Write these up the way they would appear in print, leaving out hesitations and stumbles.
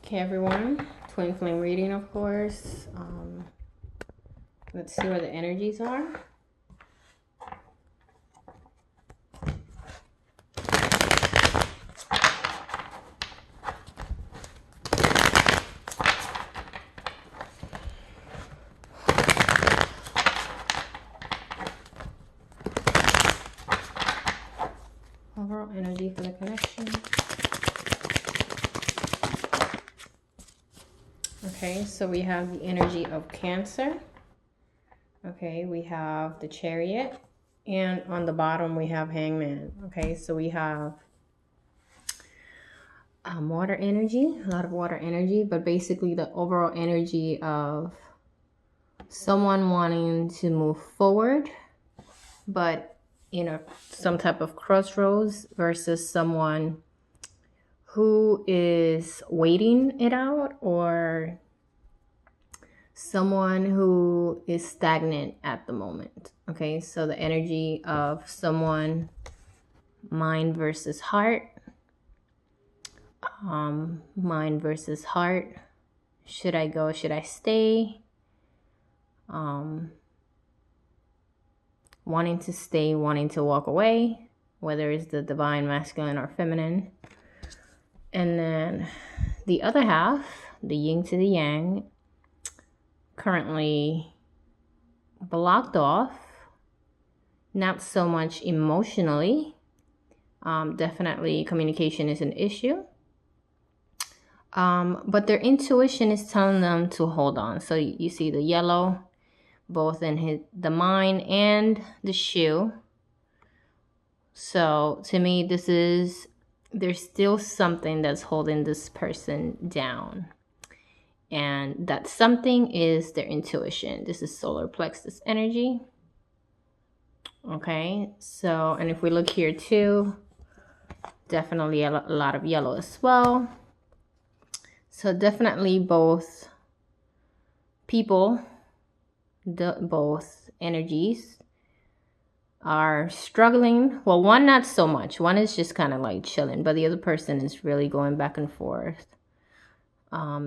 Okay, everyone. Twin flame reading, of course. Let's see where the energies are. Overall energy for the connection. Okay, so we have the energy of Cancer. Okay, we have the Chariot. And on the bottom, we have Hangman. Okay, so we have water energy, a lot of water energy, but basically the overall energy of someone wanting to move forward, but some type of crossroads versus someone who is waiting it out, or someone who is stagnant at the moment. Okay, so the energy of someone, mind versus heart. Mind versus heart. Should I go? Should I stay? Wanting to stay, wanting to walk away, whether it's the divine masculine or feminine. And then the other half, the yin to the yang, currently blocked off, not so much emotionally. Definitely communication is an issue. But their intuition is telling them to hold on. So you see the yellow, both in the mind and the shoe. So to me, there's still something that's holding this person down. And that something is their intuition. This is solar plexus energy. Okay, so, and if we look here too, definitely a lot of yellow as well. So definitely both people, both energies are struggling. Well, one not so much. One is just kind of like chilling, but the other person is really going back and forth.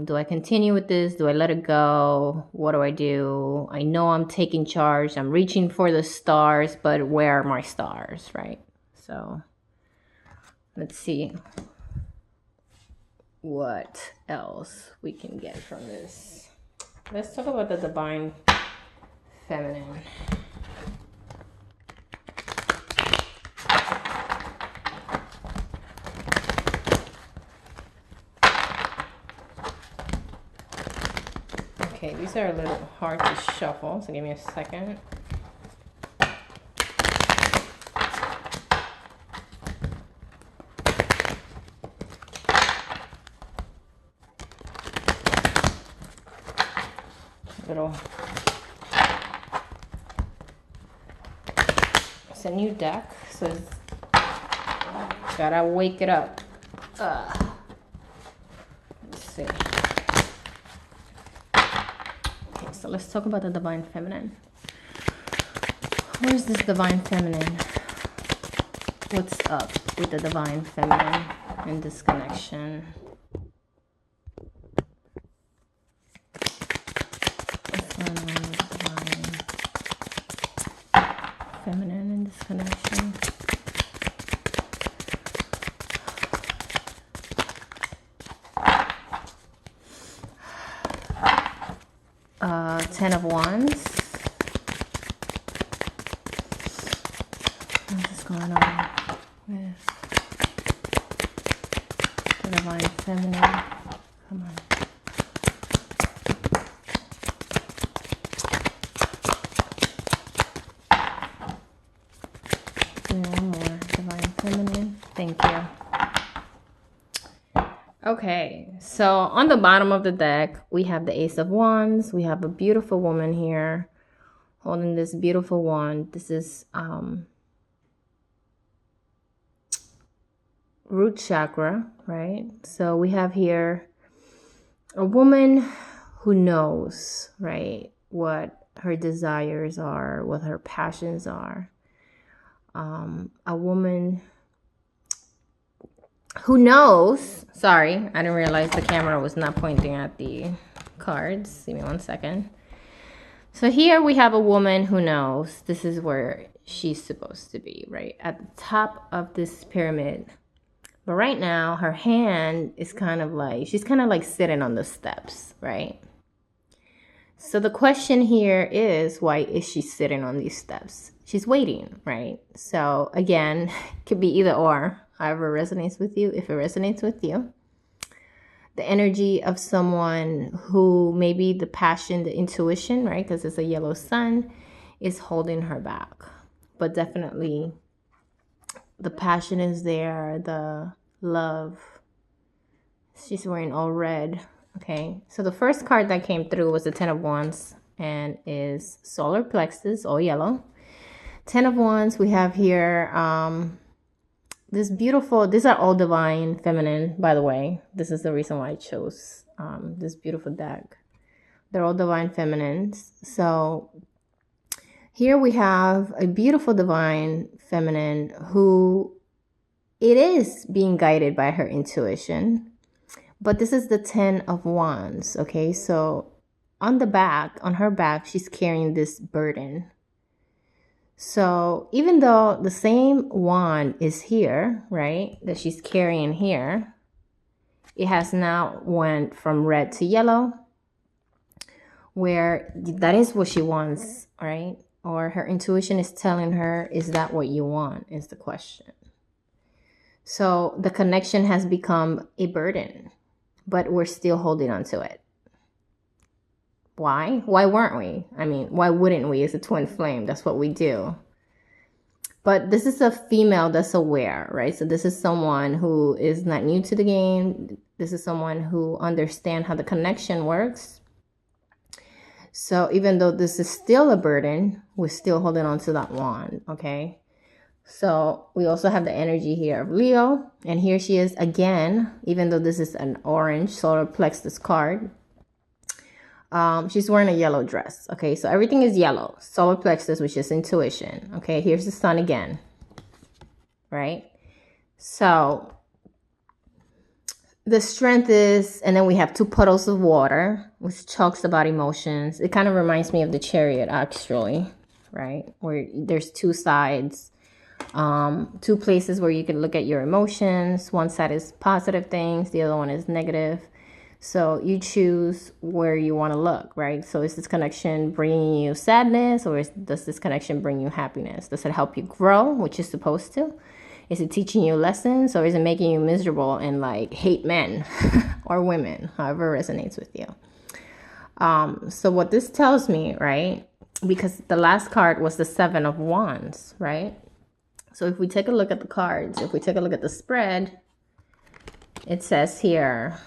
Do I continue with this? Do I let it go? What do I do? I know I'm taking charge. I'm reaching for the stars, but where are my stars, right? So let's see what else we can get from this. Let's talk about the divine feminine. Okay, these are a little hard to shuffle, so give me a second. It's a new deck, so it's gotta wake it up. Let's see. Okay, so let's talk about the divine feminine. Where's this divine feminine? What's up with the divine feminine in this connection? What's going on with the divine feminine in this connection? Ten of Wands. What is going on with the divine feminine? Come on. No more divine feminine. Thank you. Okay, so on the bottom of the deck, we have the Ace of Wands. We have a beautiful woman here holding this beautiful wand. This is root chakra, right? So we have here a woman who knows, right, what her desires are, what her passions are. A woman who knows? Sorry, I didn't realize the camera was not pointing at the cards. Give me 1 second. So here we have a woman who knows this is where she's supposed to be, right? At the top of this pyramid. But right now, her hand is kind of like, she's kind of like sitting on the steps, right? So the question here is, why is she sitting on these steps? She's waiting, right? So again, it could be either or, however it resonates with you. If it resonates with you, the energy of someone who maybe the passion, the intuition, right? Because it's a yellow sun, is holding her back. But definitely the passion is there, the love. She's wearing all red. Okay, so the first card that came through was the 10 of Wands and is solar plexus, all yellow. 10 of Wands, we have here this beautiful, these are all divine feminine, by the way. This is the reason why I chose this beautiful deck. They're all divine feminines. So here we have a beautiful divine feminine who it is being guided by her intuition. But this is the 10 of Wands, okay? So on the back, on her back, she's carrying this burden. So even though the same wand is here, right, that she's carrying here, it has now went from red to yellow, where that is what she wants, right? Or her intuition is telling her, is that what you want, is the question. So the connection has become a burden, but we're still holding on to it. Why? Why weren't we? I mean, why wouldn't we? It's a twin flame. That's what we do. But this is a female that's aware, right? So this is someone who is not new to the game. This is someone who understands how the connection works. So even though this is still a burden, we're still holding on to that wand, okay? So we also have the energy here of Leo. And here she is again, even though this is an orange solar plexus card. She's wearing a yellow dress. Okay, so everything is yellow. Solar plexus, which is intuition. Okay, here's the sun again. Right? So the strength is, and then we have 2 puddles of water, which talks about emotions. It kind of reminds me of the Chariot, actually, right? Where there's 2 sides. 2 places where you can look at your emotions. One side is positive things, the other one is negative. So you choose where you want to look, right? So is this connection bringing you sadness, or does this connection bring you happiness? Does it help you grow, which is supposed to? Is it teaching you lessons, or is it making you miserable and like hate men or women, however it resonates with you? So what this tells me, right? Because the last card was the 7 of Wands, right? So if we take a look at the cards, if we take a look at the spread, it says here,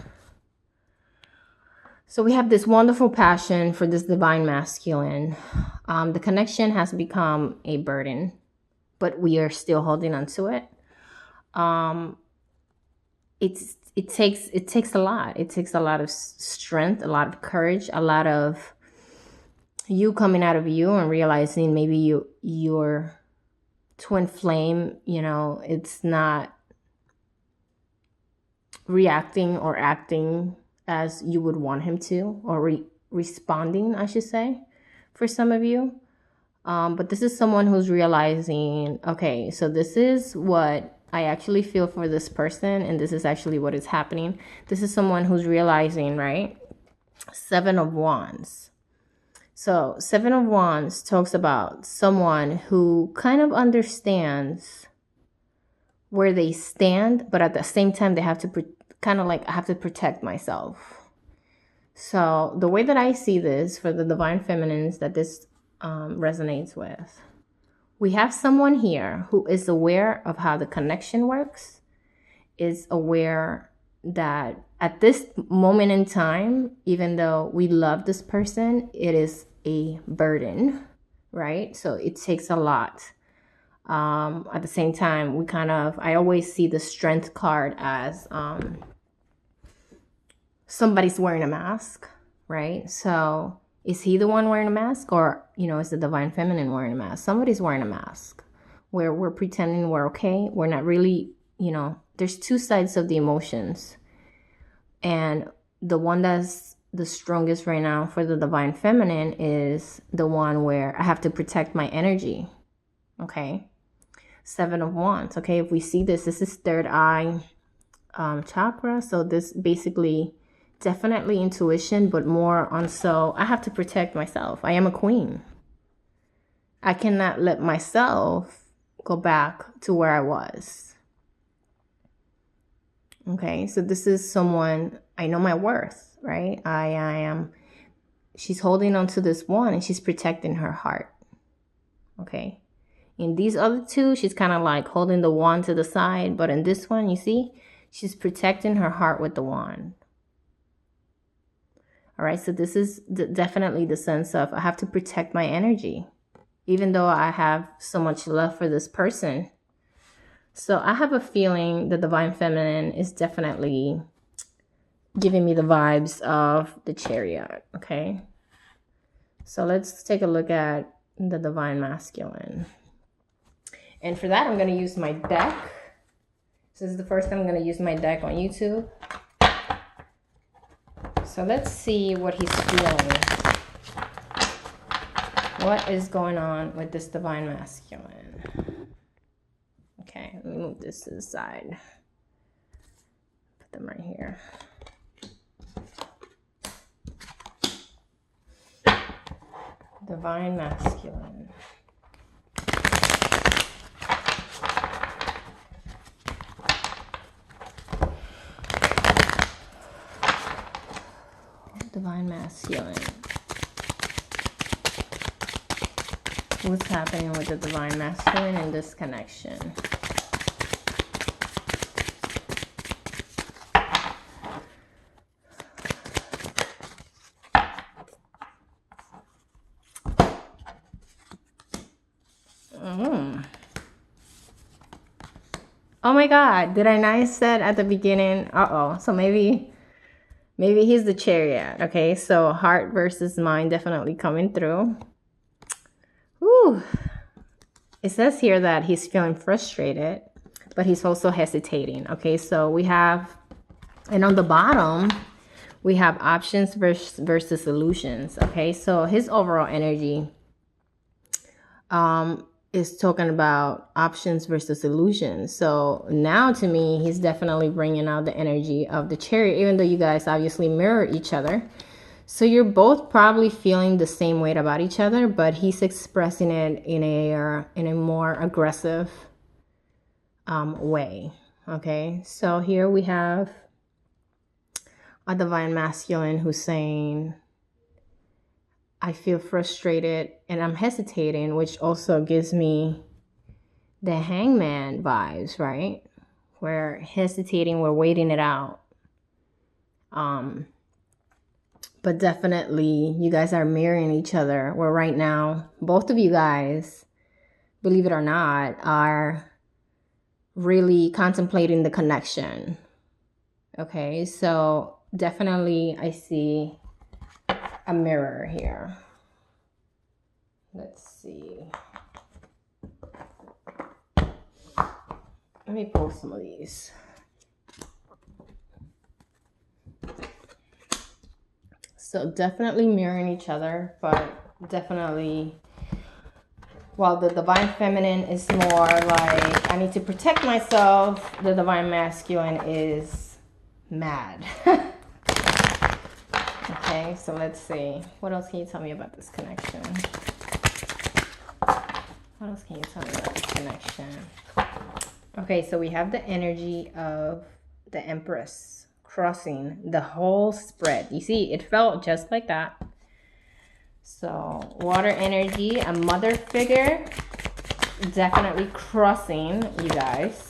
so we have this wonderful passion for this divine masculine. The connection has become a burden, but we are still holding on to it. It takes a lot. It takes a lot of strength, a lot of courage, a lot of you coming out of you and realizing maybe your twin flame, it's not reacting or acting as you would want him to, or responding, I should say, for some of you. But this is someone who's realizing, okay, so this is what I actually feel for this person, and this is actually what is happening. This is someone who's realizing, right? 7 of Wands. So 7 of Wands talks about someone who kind of understands where they stand, but at the same time, they have to kind of like, I have to protect myself. So the way that I see this for the divine feminines that this resonates with, we have someone here who is aware of how the connection works, is aware that at this moment in time, even though we love this person, it is a burden, right? So it takes a lot. At the same time, I always see the strength card as somebody's wearing a mask, right? So is he the one wearing a mask, or, is the divine feminine wearing a mask? Somebody's wearing a mask where we're pretending we're okay. We're not really you know, there's two sides of the emotions. And the one that's the strongest right now for the divine feminine is the one where I have to protect my energy. Okay. 7 of Wands. Okay. If we see this is third eye chakra. So this basically definitely intuition, but more on, so I have to protect myself. I am a queen. I cannot let myself go back to where I was. Okay, so this is someone, I know my worth, right? I am, she's holding on to this one and she's protecting her heart. Okay. In these other two, she's kind of like holding the wand to the side. But in this one, you see, she's protecting her heart with the wand. All right, so this is definitely the sense of I have to protect my energy, even though I have so much love for this person. So I have a feeling the divine feminine is definitely giving me the vibes of the Chariot, okay? So let's take a look at the divine masculine. And for that, I'm going to use my deck. This is the first time I'm going to use my deck on YouTube. So let's see what he's feeling. What is going on with this divine masculine? Okay, let me move this to the side. Put them right here. Divine masculine. Divine masculine. What's happening with the divine masculine in this connection? Oh my God, did I not say at the beginning? So maybe he's the Chariot. Okay, so heart versus mind definitely coming through. Whew. It says here that he's feeling frustrated, but he's also hesitating. Okay, so we have, and on the bottom, we have options versus solutions. Okay, so his overall energy is talking about options versus illusions. So now to me, he's definitely bringing out the energy of the Chariot, even though you guys obviously mirror each other. So you're both probably feeling the same way about each other, but he's expressing it in a more aggressive way. Okay, so here we have a divine masculine who's saying, I feel frustrated and I'm hesitating, which also gives me the hangman vibes, right? We're hesitating, we're waiting it out. But definitely you guys are mirroring each other, where right now, both of you guys, believe it or not, are really contemplating the connection. Okay, so definitely I see a mirror here. Let's see. Let me pull some of these. So definitely mirroring each other, but definitely, while the divine feminine is more like, I need to protect myself, the divine masculine is mad. Okay, so let's see. What else can you tell me about this connection? What else can you tell me about this connection? Okay, so we have the energy of the Empress crossing the whole spread. You see, it felt just like that. So water energy, a mother figure, definitely crossing you guys.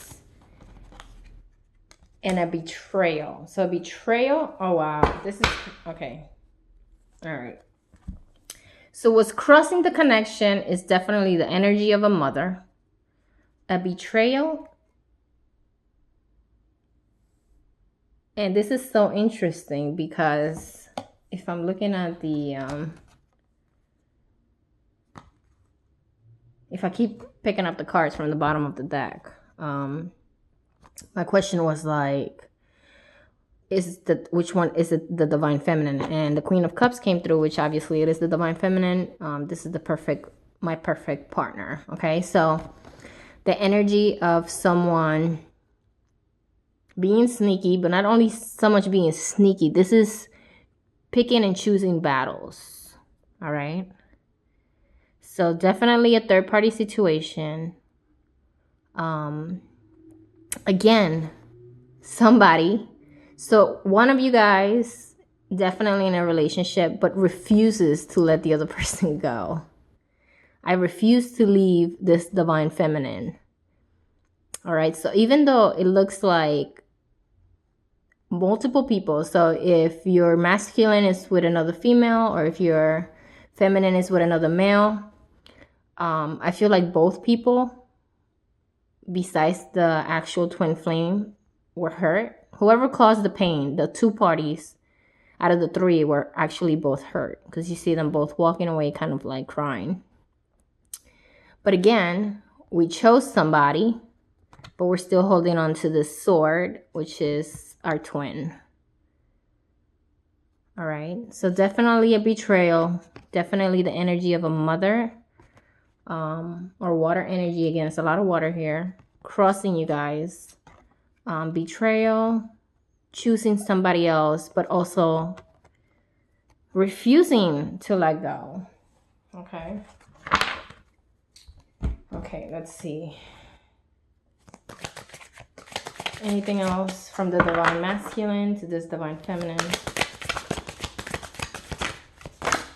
And a betrayal. So betrayal, oh wow, this is, okay. All right. So what's crossing the connection is definitely the energy of a mother. A betrayal. And this is so interesting because if I'm looking at the, if I keep picking up the cards from the bottom of the deck, My question was like, which one is it, the divine feminine? And the Queen of Cups came through, which obviously it is the divine feminine. This is my perfect partner. Okay, so the energy of someone being sneaky, but not only so much being sneaky, this is picking and choosing battles. All right, so definitely a third party situation. Again, somebody. So one of you guys definitely in a relationship, but refuses to let the other person go. I refuse to leave this divine feminine. All right. So even though it looks like multiple people, so if your masculine is with another female, or if your feminine is with another male, I feel like both people, besides the actual twin flame, were hurt. Whoever caused the pain, the two parties out of the three were actually both hurt, because you see them both walking away kind of like crying. But again, we chose somebody, but we're still holding on to this sword, which is our twin. All right. So definitely a betrayal. Definitely the energy of a mother, or water energy. Again, it's a lot of water here. Crossing you guys. Betrayal, choosing somebody else, but also refusing to let go. Okay. Okay, let's see. Anything else from the divine masculine to this divine feminine?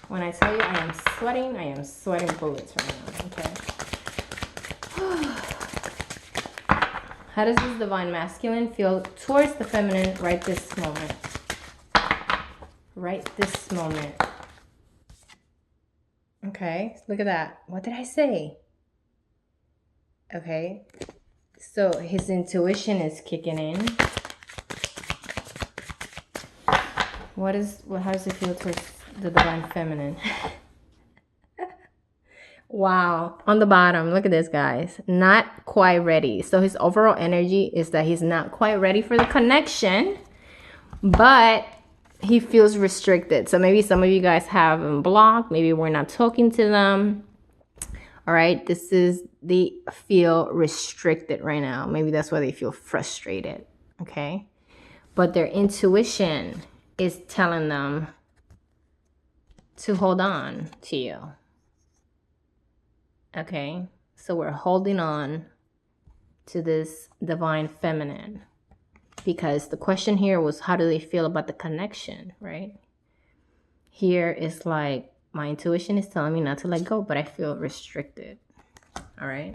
When I tell you I am sweating bullets right now. Okay. How does this divine masculine feel towards the feminine right this moment? Right this moment. Okay, look at that. What did I say? Okay, so his intuition is kicking in. How does it feel towards the divine feminine? Wow, on the bottom, look at this, guys. Not quite ready. So his overall energy is that he's not quite ready for the connection, but he feels restricted. So maybe some of you guys have him blocked. Maybe we're not talking to them. All right, they feel restricted right now. Maybe that's why they feel frustrated. Okay, but their intuition is telling them to hold on to you. Okay, so we're holding on to this divine feminine, because the question here was, how do they feel about the connection, right? Here is like, my intuition is telling me not to let go, but I feel restricted. All right.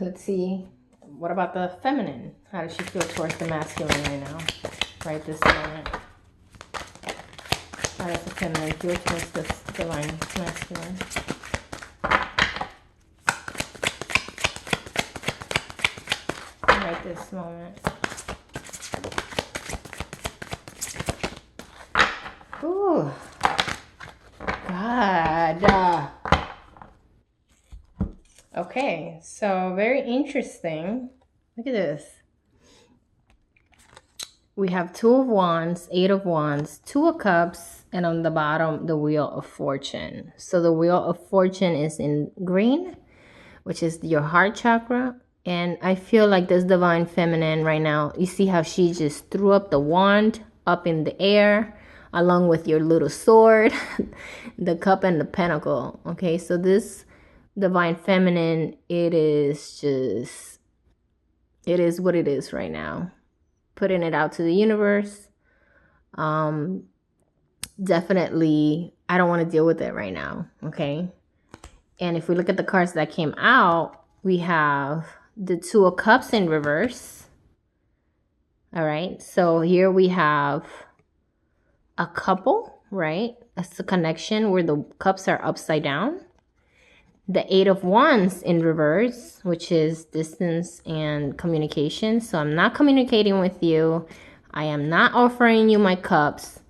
Let's see. What about the feminine? How does she feel towards the masculine right now? Right this moment. How does the feminine feel towards the divine masculine? Right this moment. Ooh. God. Okay, so very interesting. Look at this. We have Two of Wands, Eight of Wands, Two of Cups, and on the bottom, the Wheel of Fortune. So the Wheel of Fortune is in green, which is your heart chakra. And I feel like this divine feminine right now, you see how she just threw up the wand up in the air, along with your little sword, the cup and the pentacle. Okay, so this divine feminine, it is what it is right now. Putting it out to the universe. Definitely, I don't want to deal with it right now. Okay. And if we look at the cards that came out, we have the Two of Cups in reverse. All right. So here we have a couple, right? That's a connection where the cups are upside down. The Eight of Wands in reverse, which is distance and communication. So I'm not communicating with you. I am not offering you my cups.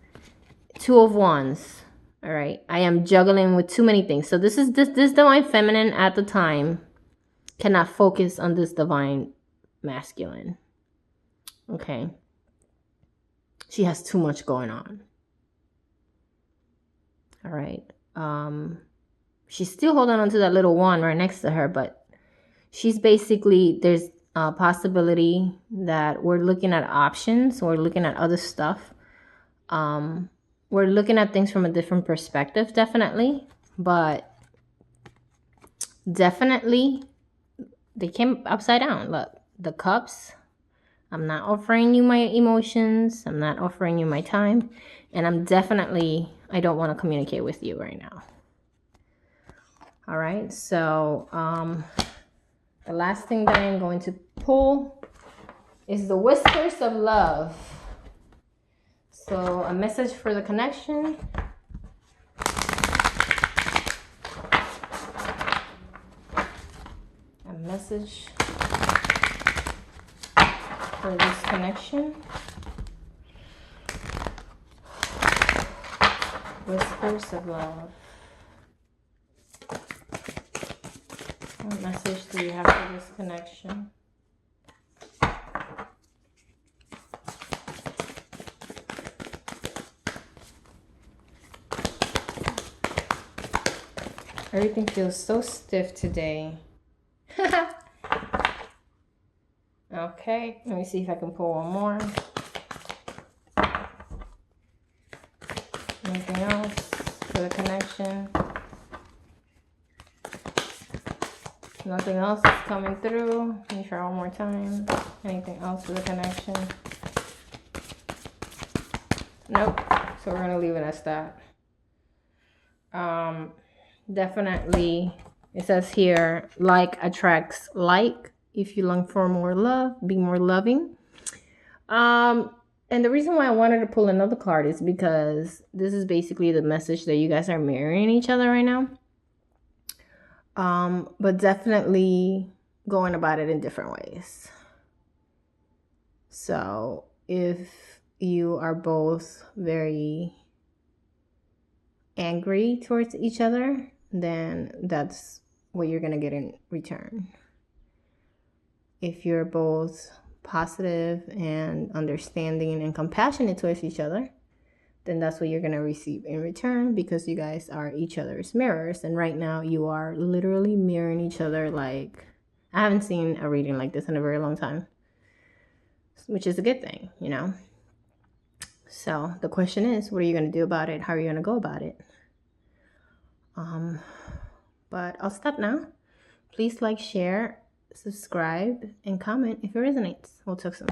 Two of Wands. All right. I am juggling with too many things. So this divine feminine at the time cannot focus on this divine masculine. Okay. She has too much going on. All right. She's still holding on to that little one right next to her, but she's basically, there's a possibility that we're looking at options, we're looking at other stuff. We're looking at things from a different perspective, definitely. But definitely, they came upside down. Look, the cups. I'm not offering you my emotions. I'm not offering you my time. And I don't want to communicate with you right now. All right, so the last thing that I'm going to pull is the Whispers of Love. So a message for the connection. A message for this connection. Whispers of Love. What message do you have for this connection? Everything feels so stiff today. Okay, let me see if I can pull one more. Anything else for the connection? Nothing else is coming through. Let me try one more time. Anything else for the connection? Nope. So we're gonna leave it as that. Definitely, it says here, like attracts like. If you long for more love, be more loving. And the reason why I wanted to pull another card is because this is basically the message that you guys are marrying each other right now. But definitely going about it in different ways. So if you are both very angry towards each other, then that's what you're going to get in return. If you're both positive and understanding and compassionate towards each other, then that's what you're going to receive in return, because you guys are each other's mirrors. And right now you are literally mirroring each other. Like, I haven't seen a reading like this in a very long time, which is a good thing, you know? So the question is, what are you going to do about it? How are you going to go about it? But I'll stop now. Please like, share, subscribe, and comment if it resonates. We'll talk soon.